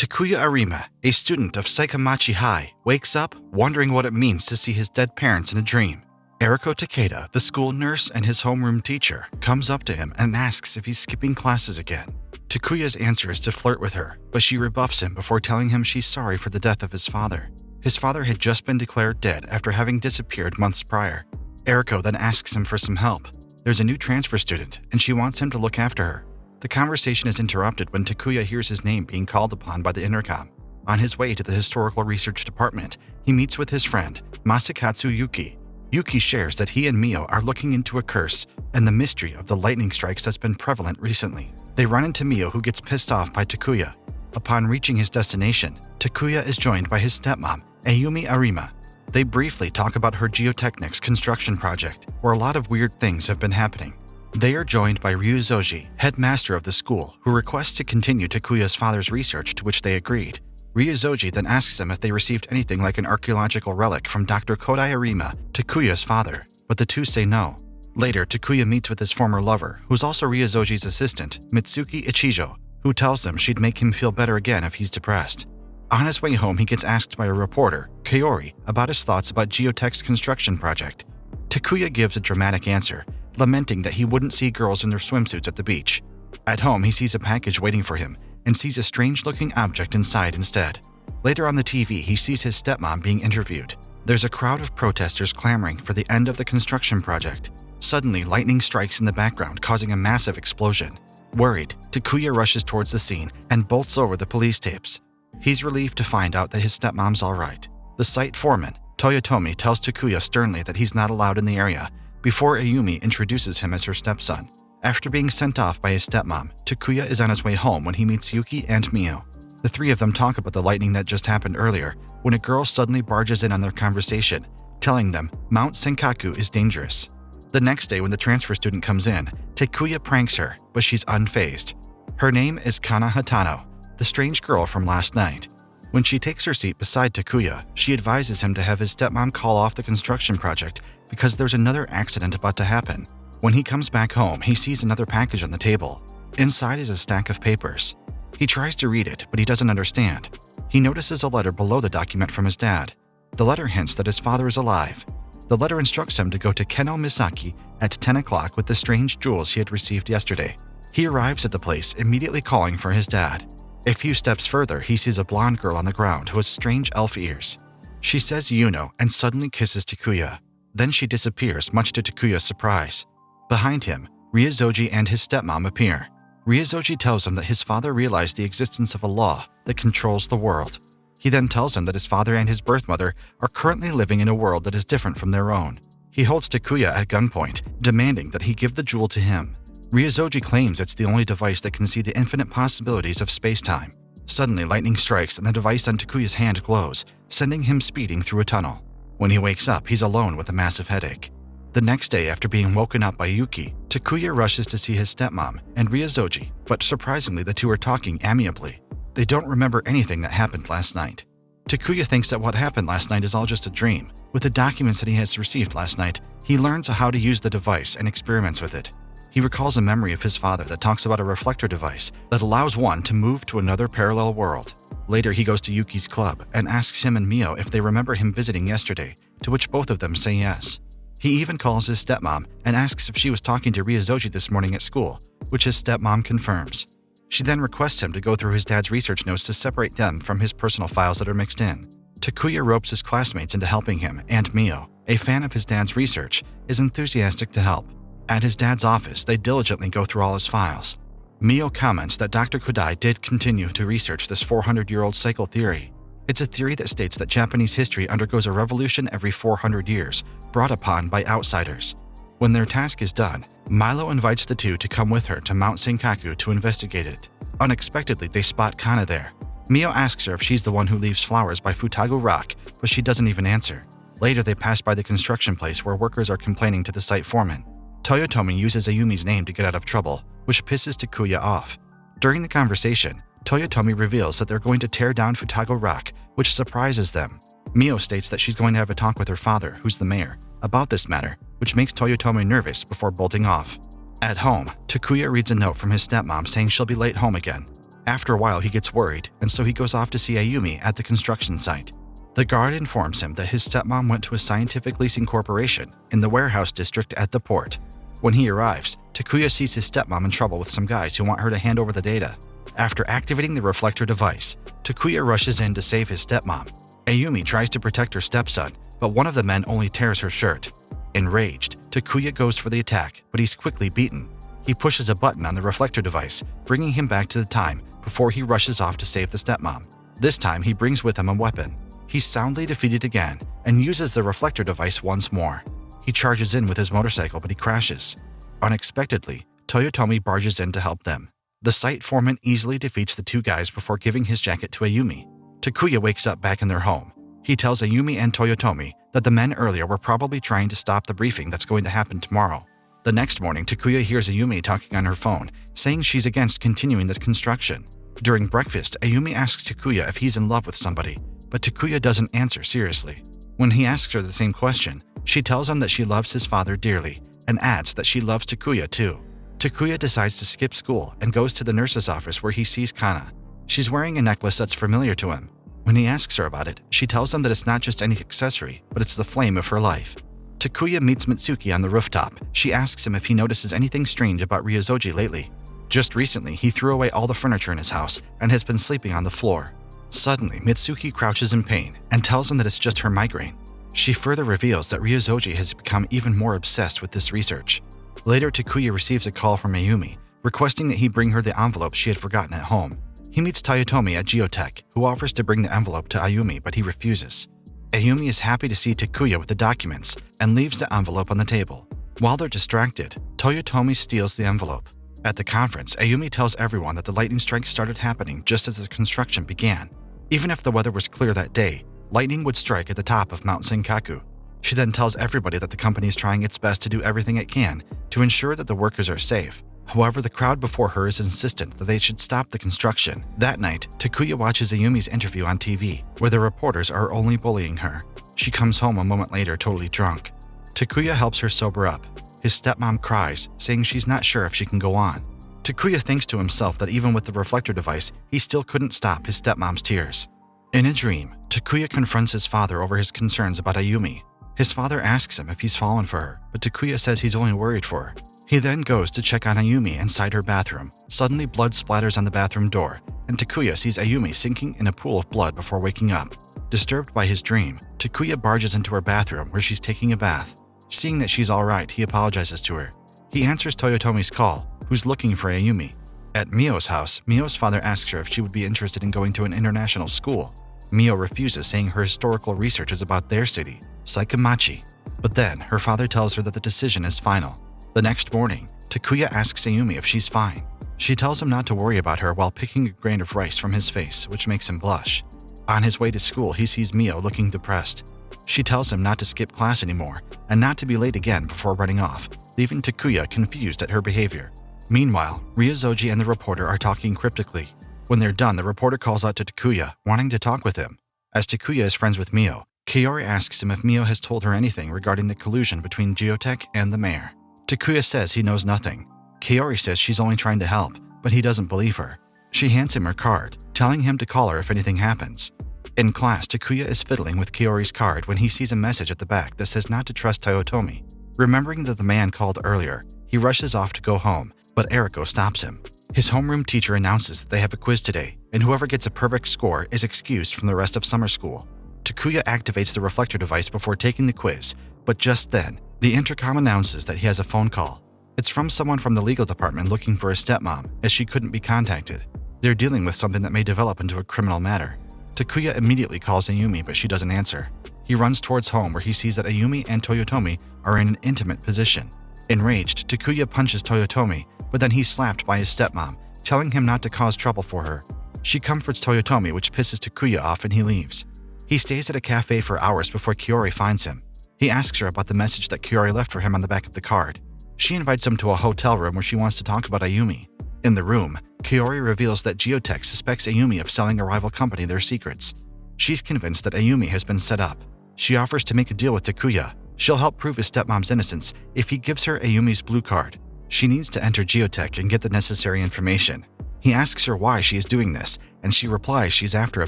Takuya Arima, a student of Saikamachi High, wakes up wondering what it means to see his dead parents in a dream. Eriko Takeda, the school nurse and his homeroom teacher, comes up to him and asks if he's skipping classes again. Takuya's answer is to flirt with her, but she rebuffs him before telling him she's sorry for the death of his father. His father had just been declared dead after having disappeared months prior. Eriko then asks him for some help. There's a new transfer student, and she wants him to look after her. The conversation is interrupted when Takuya hears his name being called upon by the intercom. On his way to the historical research department, he meets with his friend, Masakatsu Yuki. Yuki shares that he and Mio are looking into a curse and the mystery of the lightning strikes that's been prevalent recently. They run into Mio, who gets pissed off by Takuya. Upon reaching his destination, Takuya is joined by his stepmom, Ayumi Arima. They briefly talk about her geotechnics construction project, where a lot of weird things have been happening. They are joined by Ryuzoji, headmaster of the school, who requests to continue Takuya's father's research, to which they agreed. Ryuzoji then asks them if they received anything like an archaeological relic from Dr. Kodai Arima, Takuya's father, but the two say no. Later, Takuya meets with his former lover, who's also Ryuzoji's assistant, Mitsuki Ichijo, who tells him she'd make him feel better again if he's depressed. On his way home, he gets asked by a reporter, Kaori, about his thoughts about Geotech's construction project. Takuya gives a dramatic answer, lamenting that he wouldn't see girls in their swimsuits at the beach. At home, he sees a package waiting for him and sees a strange-looking object inside instead. Later on the TV, he sees his stepmom being interviewed. There's a crowd of protesters clamoring for the end of the construction project. Suddenly, lightning strikes in the background, causing a massive explosion. Worried, Takuya rushes towards the scene and bolts over the police tapes. He's relieved to find out that his stepmom's all right. The site foreman, Toyotomi, tells Takuya sternly that he's not allowed in the area before Ayumi introduces him as her stepson. After being sent off by his stepmom, Takuya is on his way home when he meets Yuki and Mio. The three of them talk about the lightning that just happened earlier when a girl suddenly barges in on their conversation, telling them Mount Senkaku is dangerous. The next day when the transfer student comes in, Takuya pranks her, but she's unfazed. Her name is Kana Hatano, the strange girl from last night. When she takes her seat beside Takuya, she advises him to have his stepmom call off the construction project because there's another accident about to happen. When he comes back home, he sees another package on the table. Inside is a stack of papers. He tries to read it, but he doesn't understand. He notices a letter below the document from his dad. The letter hints that his father is alive. The letter instructs him to go to Keno Misaki at 10 o'clock with the strange jewels he had received yesterday. He arrives at the place, immediately calling for his dad. A few steps further, he sees a blonde girl on the ground who has strange elf ears. She says Yuno and suddenly kisses Takuya. Then she disappears, much to Takuya's surprise. Behind him, Ryuzoji and his stepmom appear. Ryuzoji tells him that his father realized the existence of a law that controls the world. He then tells him that his father and his birth mother are currently living in a world that is different from their own. He holds Takuya at gunpoint, demanding that he give the jewel to him. Ryuzoji claims it's the only device that can see the infinite possibilities of space-time. Suddenly, lightning strikes and the device on Takuya's hand glows, sending him speeding through a tunnel. When he wakes up, he's alone with a massive headache. The next day, after being woken up by Yuki, Takuya rushes to see his stepmom and Ryuzoji, but surprisingly the two are talking amiably. They don't remember anything that happened last night. Takuya thinks that what happened last night is all just a dream. With the documents that he has received last night, he learns how to use the device and experiments with it. He recalls a memory of his father that talks about a reflector device that allows one to move to another parallel world. Later, he goes to Yuki's club and asks him and Mio if they remember him visiting yesterday, to which both of them say yes. He even calls his stepmom and asks if she was talking to Ryuzoji this morning at school, which his stepmom confirms. She then requests him to go through his dad's research notes to separate them from his personal files that are mixed in. Takuya ropes his classmates into helping him, and Mio, a fan of his dad's research, is enthusiastic to help. At his dad's office, they diligently go through all his files. Mio comments that Dr. Kodai did continue to research this 400-year-old cycle theory. It's a theory that states that Japanese history undergoes a revolution every 400 years, brought upon by outsiders. When their task is done, Milo invites the two to come with her to Mount Senkaku to investigate it. Unexpectedly, they spot Kana there. Mio asks her if she's the one who leaves flowers by Futago Rock, but she doesn't even answer. Later, they pass by the construction place where workers are complaining to the site foreman. Toyotomi uses Ayumi's name to get out of trouble, which pisses Takuya off. During the conversation, Toyotomi reveals that they're going to tear down Futago Rock, which surprises them. Mio states that she's going to have a talk with her father, who's the mayor, about this matter, which makes Toyotomi nervous before bolting off. At home, Takuya reads a note from his stepmom saying she'll be late home again. After a while, he gets worried, and so he goes off to see Ayumi at the construction site. The guard informs him that his stepmom went to a scientific leasing corporation in the warehouse district at the port. When he arrives, Takuya sees his stepmom in trouble with some guys who want her to hand over the data. After activating the reflector device, Takuya rushes in to save his stepmom. Ayumi tries to protect her stepson, but one of the men only tears her shirt. Enraged, Takuya goes for the attack, but he's quickly beaten. He pushes a button on the reflector device, bringing him back to the time before he rushes off to save the stepmom. This time, he brings with him a weapon. He's soundly defeated again and uses the reflector device once more. He charges in with his motorcycle, but he crashes. Unexpectedly, Toyotomi barges in to help them. The site foreman easily defeats the two guys before giving his jacket to Ayumi. Takuya wakes up back in their home. He tells Ayumi and Toyotomi that the men earlier were probably trying to stop the briefing that's going to happen tomorrow. The next morning, Takuya hears Ayumi talking on her phone, saying she's against continuing the construction. During breakfast, Ayumi asks Takuya if he's in love with somebody, but Takuya doesn't answer seriously. When he asks her the same question, she tells him that she loves his father dearly and adds that she loves Takuya too. Takuya decides to skip school and goes to the nurse's office where he sees Kana. She's wearing a necklace that's familiar to him. When he asks her about it, she tells him that it's not just any accessory, but it's the flame of her life. Takuya meets Mitsuki on the rooftop. She asks him if he notices anything strange about Ryozoji lately. Just recently, he threw away all the furniture in his house and has been sleeping on the floor. Suddenly, Mitsuki crouches in pain and tells him that it's just her migraine. She further reveals that Ryozoji has become even more obsessed with this research. Later, Takuya receives a call from Ayumi, requesting that he bring her the envelope she had forgotten at home. He meets Toyotomi at Geotech, who offers to bring the envelope to Ayumi, but he refuses. Ayumi is happy to see Takuya with the documents and leaves the envelope on the table. While they're distracted, Toyotomi steals the envelope. At the conference, Ayumi tells everyone that the lightning strike started happening just as the construction began. Even if the weather was clear that day, lightning would strike at the top of Mount Senkaku. She then tells everybody that the company is trying its best to do everything it can to ensure that the workers are safe. However, the crowd before her is insistent that they should stop the construction. That night, Takuya watches Ayumi's interview on TV, where the reporters are only bullying her. She comes home a moment later totally drunk. Takuya helps her sober up. His stepmom cries, saying she's not sure if she can go on. Takuya thinks to himself that even with the reflector device, he still couldn't stop his stepmom's tears. In a dream, Takuya confronts his father over his concerns about Ayumi. His father asks him if he's fallen for her, but Takuya says he's only worried for her. He then goes to check on Ayumi inside her bathroom. Suddenly, blood splatters on the bathroom door, and Takuya sees Ayumi sinking in a pool of blood before waking up. Disturbed by his dream, Takuya barges into her bathroom where she's taking a bath. Seeing that she's alright, he apologizes to her. He answers Toyotomi's call, who's looking for Ayumi. At Mio's house, Mio's father asks her if she would be interested in going to an international school. Mio refuses, saying her historical research is about their city, Saikamachi. But then, her father tells her that the decision is final. The next morning, Takuya asks Ayumi if she's fine. She tells him not to worry about her while picking a grain of rice from his face, which makes him blush. On his way to school, he sees Mio looking depressed. She tells him not to skip class anymore and not to be late again before running off, leaving Takuya confused at her behavior. Meanwhile, Ryozoji and the reporter are talking cryptically. When they're done, the reporter calls out to Takuya, wanting to talk with him. As Takuya is friends with Mio, Kaori asks him if Mio has told her anything regarding the collusion between Geotech and the mayor. Takuya says he knows nothing. Kaori says she's only trying to help, but he doesn't believe her. She hands him her card, telling him to call her if anything happens. In class, Takuya is fiddling with Kaori's card when he sees a message at the back that says not to trust Toyotomi. Remembering that the man called earlier, he rushes off to go home, but Eriko stops him. His homeroom teacher announces that they have a quiz today, and whoever gets a perfect score is excused from the rest of summer school. Takuya activates the reflector device before taking the quiz, but just then, the intercom announces that he has a phone call. It's from someone from the legal department looking for his stepmom, as she couldn't be contacted. They're dealing with something that may develop into a criminal matter. Takuya immediately calls Ayumi, but she doesn't answer. He runs towards home where he sees that Ayumi and Toyotomi are in an intimate position. Enraged, Takuya punches Toyotomi, but then he's slapped by his stepmom, telling him not to cause trouble for her. She comforts Toyotomi, which pisses Takuya off, and he leaves. He stays at a cafe for hours before Kaori finds him. He asks her about the message that Kaori left for him on the back of the card. She invites him to a hotel room where she wants to talk about Ayumi. In the room, Kaori reveals that Geotech suspects Ayumi of selling a rival company their secrets. She's convinced that Ayumi has been set up. She offers to make a deal with Takuya. She'll help prove his stepmom's innocence if he gives her Ayumi's blue card. She needs to enter Geotech and get the necessary information. He asks her why she is doing this, and she replies she's after a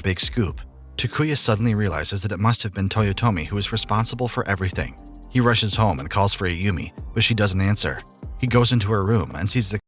big scoop. Takuya suddenly realizes that it must have been Toyotomi who is responsible for everything. He rushes home and calls for Ayumi, but she doesn't answer. He goes into her room and sees the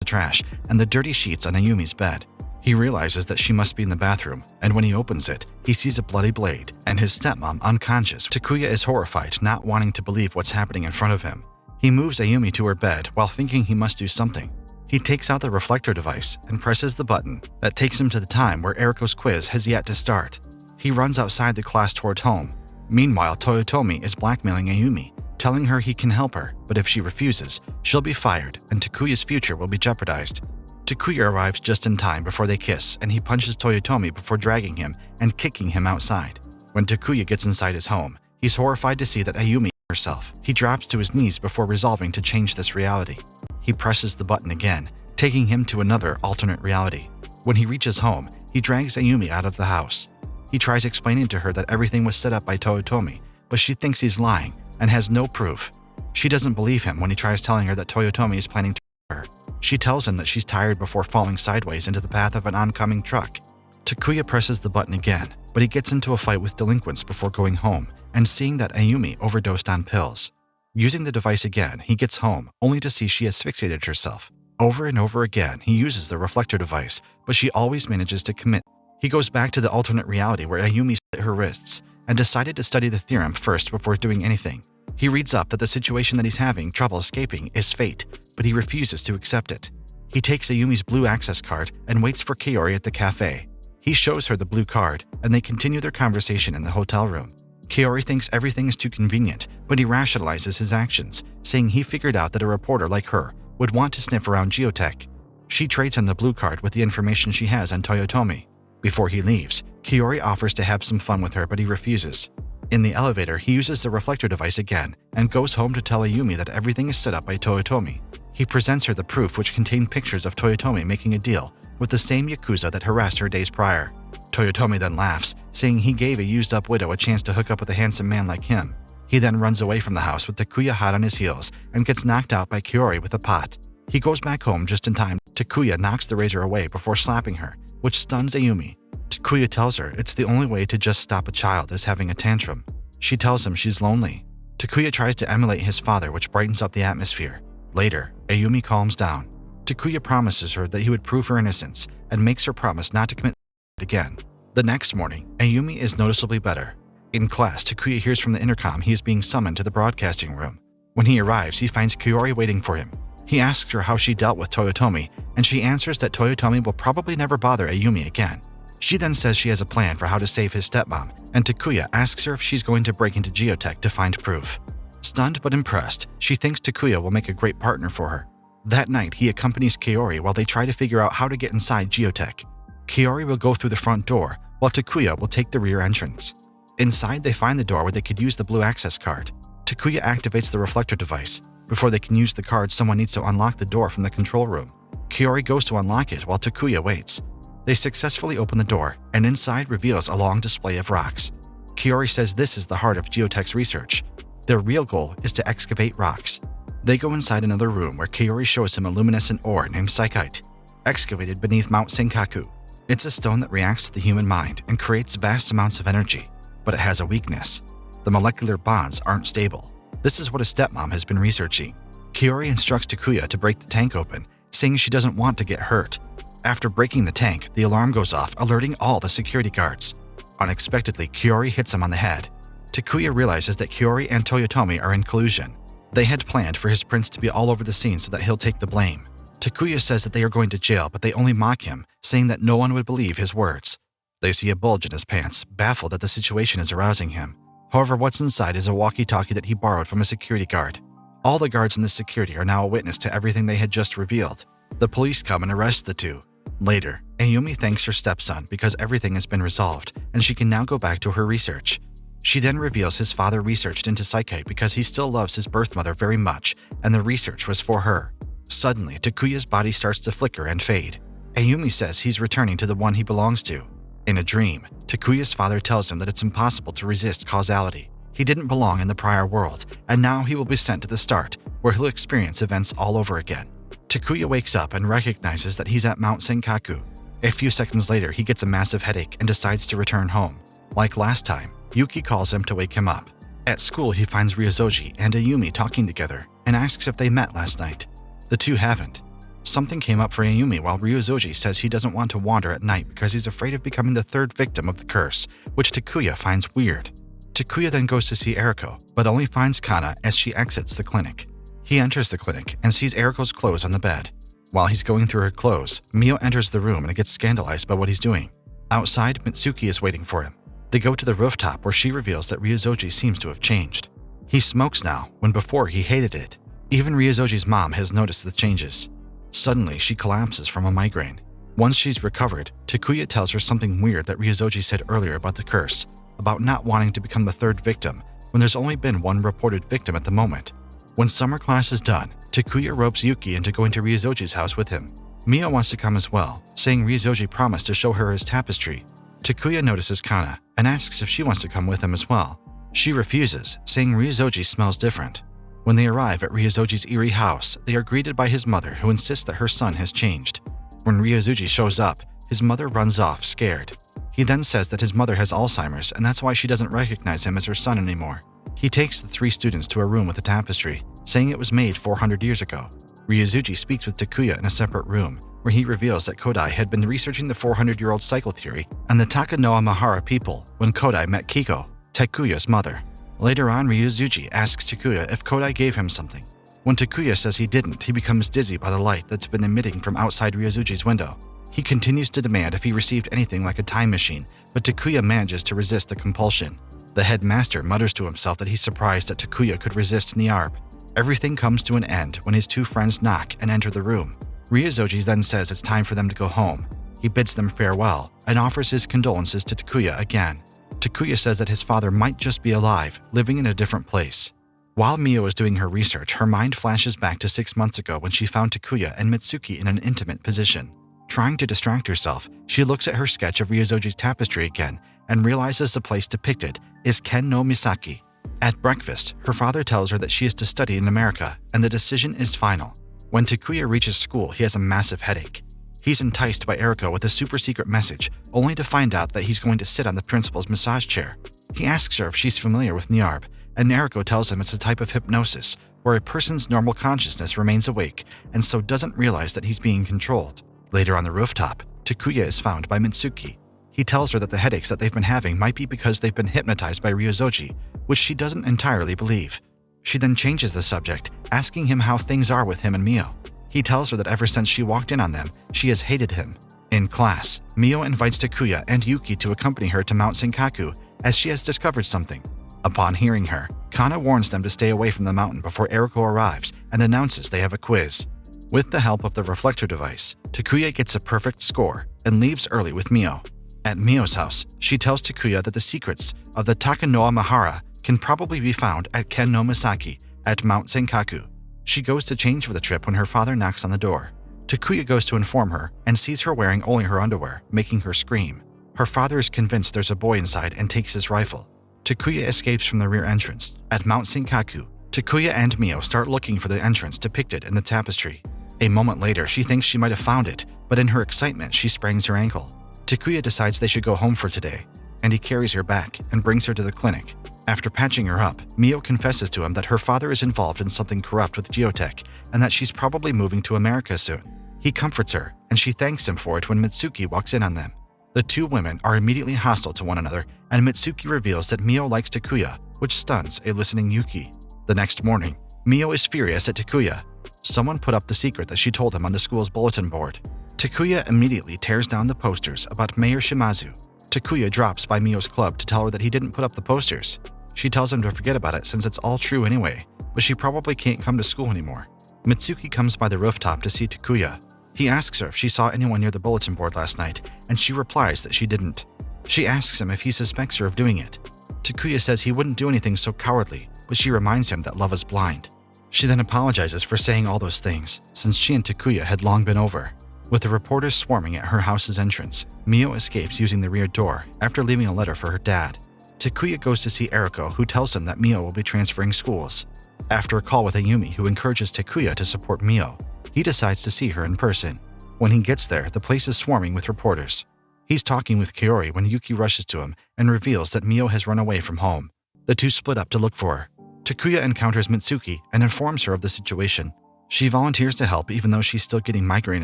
trash and the dirty sheets on Ayumi's bed. He realizes that she must be in the bathroom, and when he opens it, he sees a bloody blade and his stepmom unconscious. Takuya is horrified, not wanting to believe what's happening in front of him. He moves Ayumi to her bed while thinking he must do something. He takes out the reflector device and presses the button that takes him to the time where Eriko's quiz has yet to start. He runs outside the class towards home. Meanwhile, Toyotomi is blackmailing Ayumi, telling her he can help her, but if she refuses, she'll be fired and Takuya's future will be jeopardized. Takuya arrives just in time before they kiss, and he punches Toyotomi before dragging him and kicking him outside. When Takuya gets inside his home, he's horrified to see that Ayumi is herself. He drops to his knees before resolving to change this reality. He presses the button again, taking him to another alternate reality. When he reaches home, he drags Ayumi out of the house. He tries explaining to her that everything was set up by Toyotomi, but she thinks he's lying and has no proof. She doesn't believe him when he tries telling her that Toyotomi is planning to murder her. She tells him that she's tired before falling sideways into the path of an oncoming truck. Takuya presses the button again, but he gets into a fight with delinquents before going home and seeing that Ayumi overdosed on pills. Using the device again, he gets home, only to see she asphyxiated herself. Over and over again, he uses the reflector device, but she always manages to commit. He goes back to the alternate reality where Ayumi slit her wrists and decided to study the theorem first before doing anything. He reads up that the situation that he's having trouble escaping is fate, but he refuses to accept it. He takes Ayumi's blue access card and waits for Kaori at the cafe. He shows her the blue card, and they continue their conversation in the hotel room. Kaori thinks everything is too convenient, but he rationalizes his actions, saying he figured out that a reporter like her would want to sniff around geotech. She trades him the blue card with the information she has on Toyotomi. Before he leaves, Kaori offers to have some fun with her, but he refuses. In the elevator, he uses the reflector device again and goes home to tell Ayumi that everything is set up by Toyotomi. He presents her the proof, which contained pictures of Toyotomi making a deal with the same Yakuza that harassed her days prior. Toyotomi then laughs, saying he gave a used-up widow a chance to hook up with a handsome man like him. He then runs away from the house with Takuya hot on his heels and gets knocked out by Kaori with a pot. He goes back home just in time. Takuya knocks the razor away before slapping her, which stuns Ayumi. Takuya tells her it's the only way to just stop a child is having a tantrum. She tells him she's lonely. Takuya tries to emulate his father, which brightens up the atmosphere. Later, Ayumi calms down. Takuya promises her that he would prove her innocence and makes her promise not to commit again. The next morning, Ayumi is noticeably better. In class, Takuya hears from the intercom he is being summoned to the broadcasting room. When he arrives, he finds Kaori waiting for him. He asks her how she dealt with Toyotomi, and she answers that Toyotomi will probably never bother Ayumi again. She then says she has a plan for how to save his stepmom, and Takuya asks her if she's going to break into geotech to find proof. Stunned but impressed, she thinks Takuya will make a great partner for her. That night, he accompanies Kaori while they try to figure out how to get inside geotech. Kaori will go through the front door, while Takuya will take the rear entrance. Inside, they find the door where they could use the blue access card. Takuya activates the reflector device. Before they can use the card, someone needs to unlock the door from the control room. Kaori goes to unlock it while Takuya waits. They successfully open the door, and inside reveals a long display of rocks. Kaori says this is the heart of geotech's research. Their real goal is to excavate rocks. They go inside another room where Kaori shows him a luminescent ore named Psychite, excavated beneath Mount Senkaku. It's a stone that reacts to the human mind and creates vast amounts of energy, but it has a weakness. The molecular bonds aren't stable. This is what his stepmom has been researching. Kaori instructs Takuya to break the tank open, saying she doesn't want to get hurt. After breaking the tank, the alarm goes off, alerting all the security guards. Unexpectedly, Kaori hits him on the head. Takuya realizes that Kaori and Toyotomi are in collusion. They had planned for his prince to be all over the scene so that he'll take the blame. Takuya says that they are going to jail, but they only mock him, saying that no one would believe his words. They see a bulge in his pants, baffled that the situation is arousing him. However, what's inside is a walkie-talkie that he borrowed from a security guard. All the guards in the security are now a witness to everything they had just revealed. The police come and arrest the two. Later, Ayumi thanks her stepson because everything has been resolved, and she can now go back to her research. She then reveals his father researched into Psyche because he still loves his birth mother very much, and the research was for her. Suddenly, Takuya's body starts to flicker and fade. Ayumi says he's returning to the one he belongs to. In a dream, Takuya's father tells him that it's impossible to resist causality. He didn't belong in the prior world, and now he will be sent to the start, where he'll experience events all over again. Takuya wakes up and recognizes that he's at Mount Senkaku. A few seconds later, he gets a massive headache and decides to return home. Like last time, Yuki calls him to wake him up. At school, he finds Ryozoji and Ayumi talking together and asks if they met last night. The two haven't. Something came up for Ayumi while Ryozoji says he doesn't want to wander at night because he's afraid of becoming the third victim of the curse, which Takuya finds weird. Takuya then goes to see Eriko, but only finds Kana as she exits the clinic. He enters the clinic and sees Eriko's clothes on the bed. While he's going through her clothes, Mio enters the room and gets scandalized by what he's doing. Outside, Mitsuki is waiting for him. They go to the rooftop where she reveals that Ryozoji seems to have changed. He smokes now, when before he hated it. Even Ryozoji's mom has noticed the changes. Suddenly, she collapses from a migraine. Once she's recovered, Takuya tells her something weird that Ryozoji said earlier about the curse, about not wanting to become the third victim, when there's only been one reported victim at the moment. When summer class is done, Takuya ropes Yuki into going to Ryozoji's house with him. Mio wants to come as well, saying Ryozoji promised to show her his tapestry. Takuya notices Kana and asks if she wants to come with him as well. She refuses, saying Ryozoji smells different. When they arrive at Ryozoji's eerie house, they are greeted by his mother, who insists that her son has changed. When Ryozoji shows up, his mother runs off, scared. He then says that his mother has Alzheimer's and that's why she doesn't recognize him as her son anymore. He takes the three students to a room with a tapestry, saying it was made 400 years ago. Ryozoji speaks with Takuya in a separate room, where he reveals that Kodai had been researching the 400-year-old cycle theory and the Takanoa-Mahara people when Kodai met Kiko, Takuya's mother. Later on, Ryozoji asks Takuya if Kodai gave him something. When Takuya says he didn't, he becomes dizzy by the light that's been emitting from outside Ryozoji's window. He continues to demand if he received anything like a time machine, but Takuya manages to resist the compulsion. The headmaster mutters to himself that he's surprised that Takuya could resist Niarp. Everything comes to an end when his two friends knock and enter the room. Ryozoji then says it's time for them to go home. He bids them farewell and offers his condolences to Takuya again. Takuya says that his father might just be alive, living in a different place. While Mio is doing her research, her mind flashes back to 6 months ago when she found Takuya and Mitsuki in an intimate position. Trying to distract herself, she looks at her sketch of Ryozoji's tapestry again and realizes the place depicted is Ken no Misaki. At breakfast, her father tells her that she is to study in America and the decision is final. When Takuya reaches school, he has a massive headache. He's enticed by Eriko with a super-secret message, only to find out that he's going to sit on the principal's massage chair. He asks her if she's familiar with Niarp, and Eriko tells him it's a type of hypnosis where a person's normal consciousness remains awake and so doesn't realize that he's being controlled. Later on the rooftop, Takuya is found by Mitsuki. He tells her that the headaches that they've been having might be because they've been hypnotized by Ryozoji, which she doesn't entirely believe. She then changes the subject, asking him how things are with him and Mio. He tells her that ever since she walked in on them, she has hated him. In class, Mio invites Takuya and Yuki to accompany her to Mount Senkaku as she has discovered something. Upon hearing her, Kana warns them to stay away from the mountain before Eriko arrives and announces they have a quiz. With the help of the reflector device, Takuya gets a perfect score and leaves early with Mio. At Mio's house, she tells Takuya that the secrets of the Takanoa-Mahara can probably be found at Ken no Misaki at Mount Senkaku. She goes to change for the trip when her father knocks on the door. Takuya goes to inform her and sees her wearing only her underwear, making her scream. Her father is convinced there's a boy inside and takes his rifle. Takuya escapes from the rear entrance. At Mount Senkaku, Takuya and Mio start looking for the entrance depicted in the tapestry. A moment later, she thinks she might have found it, but in her excitement, she sprains her ankle. Takuya decides they should go home for today, and he carries her back and brings her to the clinic. After patching her up, Mio confesses to him that her father is involved in something corrupt with geotech and that she's probably moving to America soon. He comforts her, and she thanks him for it when Mitsuki walks in on them. The two women are immediately hostile to one another, and Mitsuki reveals that Mio likes Takuya, which stuns a listening Yuki. The next morning, Mio is furious at Takuya. Someone put up the secret that she told him on the school's bulletin board. Takuya immediately tears down the posters about Mayor Shimazu. Takuya drops by Mio's club to tell her that he didn't put up the posters. She tells him to forget about it since it's all true anyway, but she probably can't come to school anymore. Mitsuki comes by the rooftop to see Takuya. He asks her if she saw anyone near the bulletin board last night, and she replies that she didn't. She asks him if he suspects her of doing it. Takuya says he wouldn't do anything so cowardly, but she reminds him that love is blind. She then apologizes for saying all those things, since she and Takuya had long been over. With the reporters swarming at her house's entrance, Mio escapes using the rear door after leaving a letter for her dad. Takuya goes to see Eriko, who tells him that Mio will be transferring schools. After a call with Ayumi, who encourages Takuya to support Mio, he decides to see her in person. When he gets there, the place is swarming with reporters. He's talking with Kaori when Yuki rushes to him and reveals that Mio has run away from home. The two split up to look for her. Takuya encounters Mitsuki and informs her of the situation. She volunteers to help even though she's still getting migraine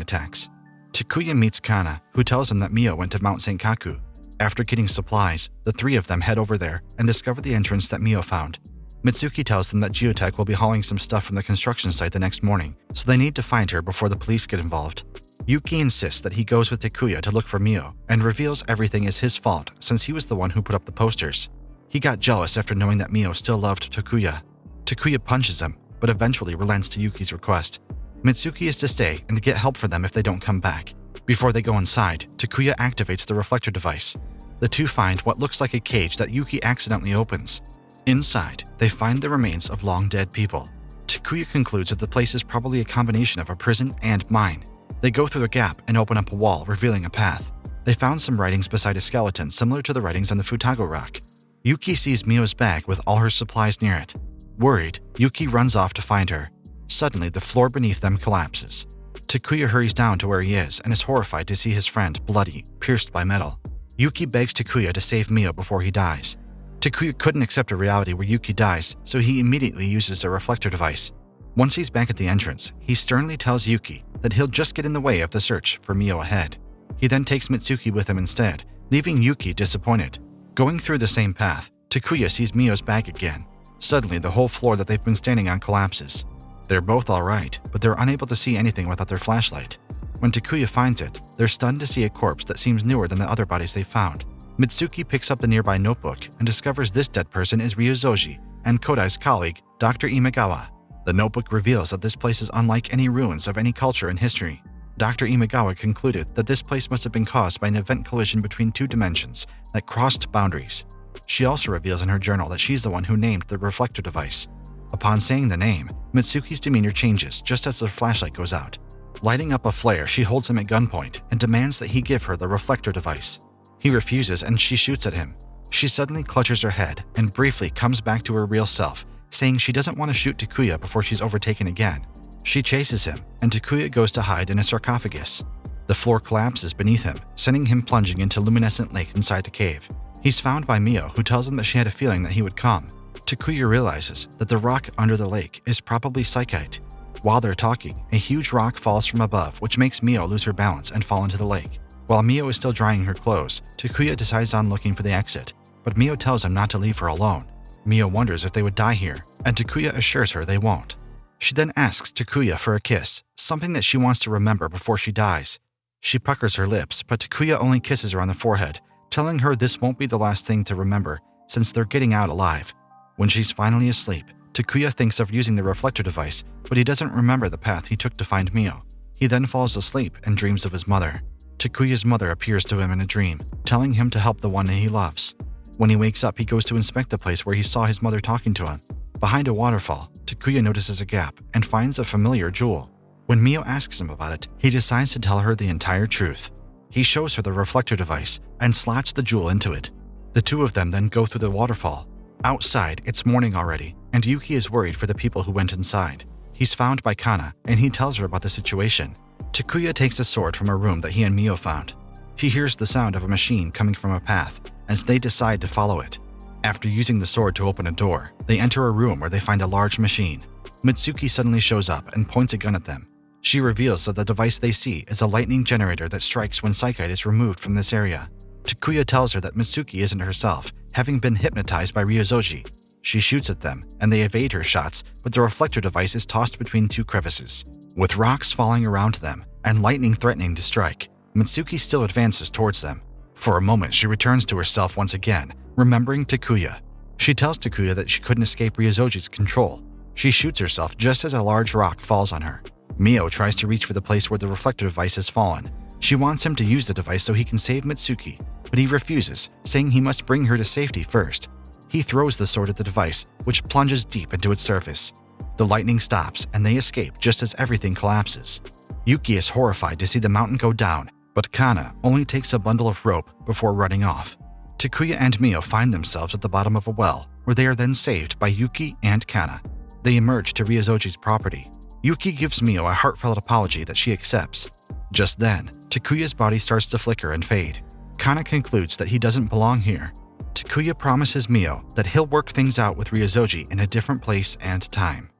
attacks. Takuya meets Kana, who tells him that Mio went to Mount Senkaku. After getting supplies, the three of them head over there and discover the entrance that Mio found. Mitsuki tells them that Geotech will be hauling some stuff from the construction site the next morning, so they need to find her before the police get involved. Yuki insists that he goes with Takuya to look for Mio and reveals everything is his fault since he was the one who put up the posters. He got jealous after knowing that Mio still loved Takuya. Takuya punches him, but eventually relents to Yuki's request. Mitsuki is to stay and get help for them if they don't come back. Before they go inside, Takuya activates the reflector device. The two find what looks like a cage that Yuki accidentally opens. Inside, they find the remains of long-dead people. Takuya concludes that the place is probably a combination of a prison and mine. They go through a gap and open up a wall, revealing a path. They found some writings beside a skeleton similar to the writings on the Futago rock. Yuki sees Mio's bag with all her supplies near it. Worried, Yuki runs off to find her. Suddenly, the floor beneath them collapses. Takuya hurries down to where he is and is horrified to see his friend bloody, pierced by metal. Yuki begs Takuya to save Mio before he dies. Takuya couldn't accept a reality where Yuki dies, so he immediately uses a reflector device. Once he's back at the entrance, he sternly tells Yuki that he'll just get in the way of the search for Mio ahead. He then takes Mitsuki with him instead, leaving Yuki disappointed. Going through the same path, Takuya sees Mio's bag again. Suddenly, the whole floor that they've been standing on collapses. They're both alright, but they're unable to see anything without their flashlight. When Takuya finds it, they're stunned to see a corpse that seems newer than the other bodies they found. Mitsuki picks up the nearby notebook and discovers this dead person is Ryuzoji and Kodai's colleague, Dr. Imagawa. The notebook reveals that this place is unlike any ruins of any culture in history. Dr. Imagawa concluded that this place must have been caused by an event collision between two dimensions that crossed boundaries. She also reveals in her journal that she's the one who named the reflector device. Upon saying the name, Mitsuki's demeanor changes just as the flashlight goes out. Lighting up a flare, she holds him at gunpoint and demands that he give her the reflector device. He refuses and she shoots at him. She suddenly clutches her head and briefly comes back to her real self, saying she doesn't want to shoot Takuya before she's overtaken again. She chases him, and Takuya goes to hide in a sarcophagus. The floor collapses beneath him, sending him plunging into a luminescent lake inside a cave. He's found by Mio, who tells him that she had a feeling that he would come. Takuya realizes that the rock under the lake is probably Psychite. While they're talking, a huge rock falls from above, which makes Mio lose her balance and fall into the lake. While Mio is still drying her clothes, Takuya decides on looking for the exit, but Mio tells him not to leave her alone. Mio wonders if they would die here, and Takuya assures her they won't. She then asks Takuya for a kiss, something that she wants to remember before she dies. She puckers her lips, but Takuya only kisses her on the forehead, telling her this won't be the last thing to remember since they're getting out alive. When she's finally asleep, Takuya thinks of using the reflector device, but he doesn't remember the path he took to find Mio. He then falls asleep and dreams of his mother. Takuya's mother appears to him in a dream, telling him to help the one he loves. When he wakes up, he goes to inspect the place where he saw his mother talking to him. Behind a waterfall, Takuya notices a gap and finds a familiar jewel. When Mio asks him about it, he decides to tell her the entire truth. He shows her the reflector device and slots the jewel into it. The two of them then go through the waterfall. Outside, it's morning already, and Yuki is worried for the people who went inside. He's found by Kana, and he tells her about the situation. Takuya takes a sword from a room that he and Mio found. He hears the sound of a machine coming from a path, and they decide to follow it. After using the sword to open a door, they enter a room where they find a large machine. Mitsuki suddenly shows up and points a gun at them. She reveals that the device they see is a lightning generator that strikes when Psychite is removed from this area. Takuya tells her that Mitsuki isn't herself, having been hypnotized by Ryuzoji. She shoots at them, and they evade her shots, but the reflector device is tossed between two crevices. With rocks falling around them and lightning threatening to strike, Mitsuki still advances towards them. For a moment, she returns to herself once again, remembering Takuya. She tells Takuya that she couldn't escape Ryuzoji's control. She shoots herself just as a large rock falls on her. Mio tries to reach for the place where the reflector device has fallen. She wants him to use the device so he can save Mitsuki, but he refuses, saying he must bring her to safety first. He throws the sword at the device, which plunges deep into its surface. The lightning stops, and they escape just as everything collapses. Yuki is horrified to see the mountain go down, but Kana only takes a bundle of rope before running off. Takuya and Mio find themselves at the bottom of a well, where they are then saved by Yuki and Kana. They emerge to Ryuzoji's property. Yuki gives Mio a heartfelt apology that she accepts. Just then, Takuya's body starts to flicker and fade. Kana concludes that he doesn't belong here. Takuya promises Mio that he'll work things out with Ryozoji in a different place and time.